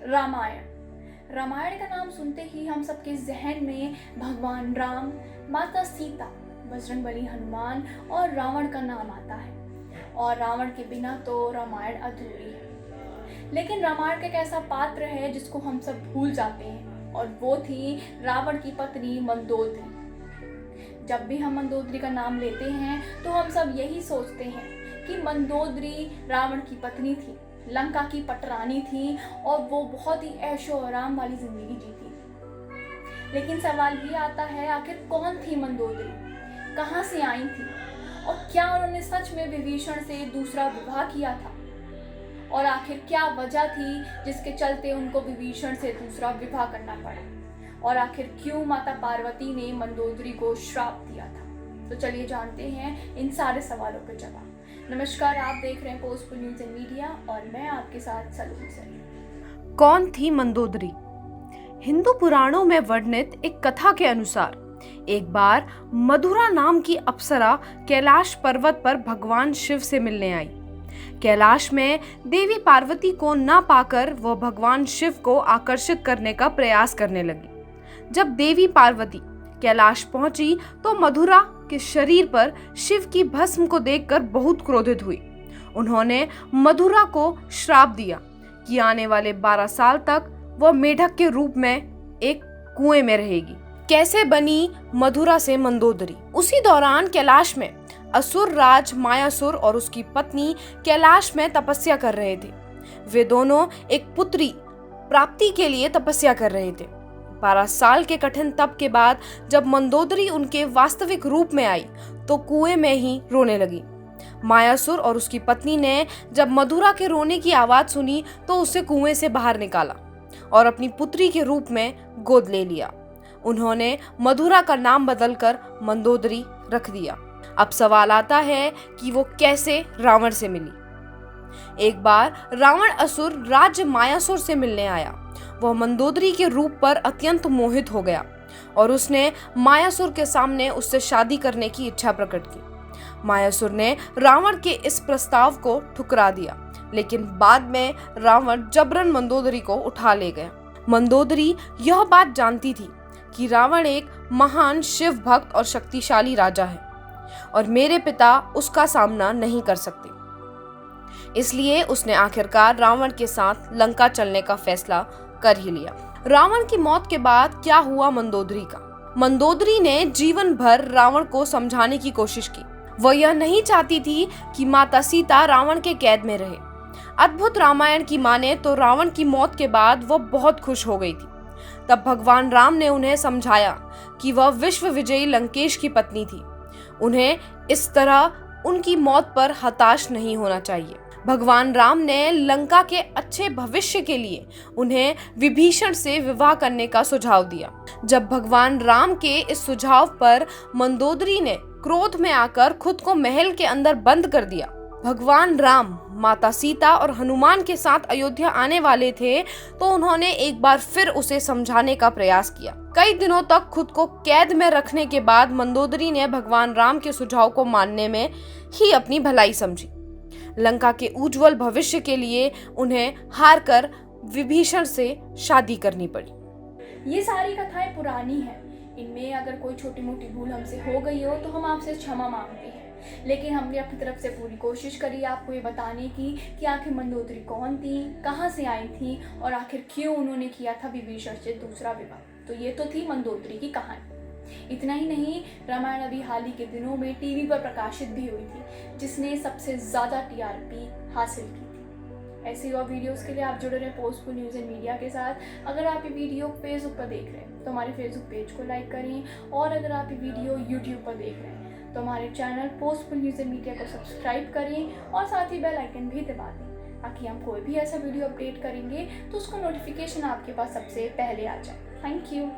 रामायण का नाम सुनते ही हम सबके जहन में भगवान राम, माता सीता, बजरंगबली हनुमान और रावण का नाम आता है। और रावण के बिना तो रामायण अधूरी है। लेकिन रामायण का एक ऐसा पात्र है जिसको हम सब भूल जाते हैं, और वो थी रावण की पत्नी मंदोदरी। जब भी हम मंदोदरी का नाम लेते हैं तो हम सब यही सोचते हैं कि मंदोदरी रावण की पत्नी थी, लंका की पटरानी थी और वो बहुत ही ऐशो आराम वाली जिंदगी जीती। लेकिन सवाल ये आता है, आखिर कौन थी मंदोदरी, कहाँ से आई थी, और क्या उन्होंने सच में विभीषण से दूसरा विवाह किया था? और आखिर क्या वजह थी जिसके चलते उनको विभीषण से दूसरा विवाह करना पड़ा? और आखिर क्यों माता पार्वती ने मंदोदरी को श्राप दिया था? तो चलिए जानते हैं इन सारे सवालों के जवाब। नमस्कार, आप देख रहे हैं पोस्टफुल न्यूज एंड मीडिया और मैं आपके साथ सलोनी सर। कौन थी मंदोदरी? हिंदू पुराणों में वर्णित एक कथा के अनुसार एक बार मधुरा नाम की अप्सरा कैलाश पर्वत पर भगवान शिव से मिलने आई। कैलाश में देवी पार्वती को ना पाकर वह भगवान शिव को आकर्षित करने का प्रयास करने लगी। जब देवी पार्वती कैलाश पहुंची तो मधुरा के शरीर पर शिव की भस्म को देखकर बहुत क्रोधित हुई। उन्होंने मधुरा को श्राप दिया कि आने वाले 12 साल तक वह मेढक के रूप में एक कुएं में रहेगी। कैसे बनी मधुरा से मंदोदरी? उसी दौरान कैलाश में असुर राज मायासुर और उसकी पत्नी कैलाश में तपस्या कर रहे थे। वे दोनों एक पुत्री प्राप्ति के लिए तपस्या कर रहे थे। 12 साल के कठिन तप के बाद जब मंदोदरी उनके वास्तविक रूप में आई तो कुएं में ही रोने लगी। मायासुर और उसकी पत्नी ने जब मधुरा के रोने की आवाज सुनी तो उसे कुएं से बाहर निकाला और अपनी पुत्री के रूप में गोद ले लिया। उन्होंने मधुरा का नाम बदलकर मंदोदरी रख दिया। अब सवाल आता है कि वो कैसे रावण से मिली। एक बार रावण असुर राज्य मायासुर से मिलने आया। वह मंदोदरी के रूप पर अत्यंत मोहित हो गया और उसने मायासुर के सामने उससे शादी करने की इच्छा प्रकट की। मायासुर ने रावण के इस प्रस्ताव को ठुकरा दिया, लेकिन बाद में रावण जबरन मंदोदरी को उठा ले गया। मंदोदरी यह बात जानती थी कि रावण एक महान शिव भक्त और शक्तिशाली राजा है और मेरे पिता उसका सामना नहीं कर सकते। इसलिए उसने आखिरकार रावण के साथ लंका चलने का फैसला कर ही लिया। रावण की मौत के बाद क्या हुआ मंदोदरी का? मंदोदरी ने जीवन भर रावण को समझाने की कोशिश की। वह यह नहीं चाहती थी कि माता सीता रावण के कैद में रहे। अद्भुत रामायण की माने तो रावण की मौत के बाद वह बहुत खुश हो गई थी। तब भगवान राम ने उन्हें समझाया कि वह विश्व विजयी लंकेश की पत्नी थी। उन्हें इस तरह उनकी मौत पर हताश नहीं होना चाहिए। भगवान राम ने लंका के अच्छे भविष्य के लिए उन्हें विभीषण से विवाह करने का सुझाव दिया। जब भगवान राम के इस सुझाव पर मंदोदरी ने क्रोध में आकर खुद को महल के अंदर बंद कर दिया। भगवान राम माता सीता और हनुमान के साथ अयोध्या आने वाले थे तो उन्होंने एक बार फिर उसे समझाने का प्रयास किया। कई दिनों तक खुद को कैद में रखने के बाद मंदोदरी ने भगवान राम के सुझाव को मानने में ही अपनी भलाई समझी। लंका के उज्जवल भविष्य के लिए उन्हें हार कर विभीषण से शादी करनी पड़ी। ये सारी कथाएं पुरानी हैं। इनमें अगर कोई छोटी मोटी भूल हमसे हो गई हो तो हम आपसे क्षमा मांगते हैं, लेकिन हमने अपनी तरफ से पूरी कोशिश करी आपको ये बताने की कि आखिर मंदोदरी कौन थी, कहाँ से आई थी और आखिर क्यों उन्होंने किया था विभीषण से दूसरा विवाह। तो ये तो थी मंदोदरी की कहानी। इतना ही नहीं, रामायण अभी हाल ही के दिनों में टीवी पर प्रकाशित भी हुई थी, जिसने सबसे ज़्यादा टीआरपी हासिल की थी। ऐसी और वीडियोस के लिए आप जुड़े रहें पोस्टफुल न्यूज़ एंड मीडिया के साथ। अगर आप ये वीडियो फेसबुक पर देख रहे हैं तो हमारे फेसबुक पेज को लाइक करें, और अगर आप ये वीडियो यूट्यूब पर देख रहे हैं तो हमारे चैनल पोस्टफुल न्यूज़ एंड मीडिया को सब्सक्राइब करें और साथ ही बेल आइकन भी दबा दें, ताकि हम कोई भी ऐसा वीडियो अपडेट करेंगे तो उसका नोटिफिकेशन आपके पास सबसे पहले आ जाए। Thank you.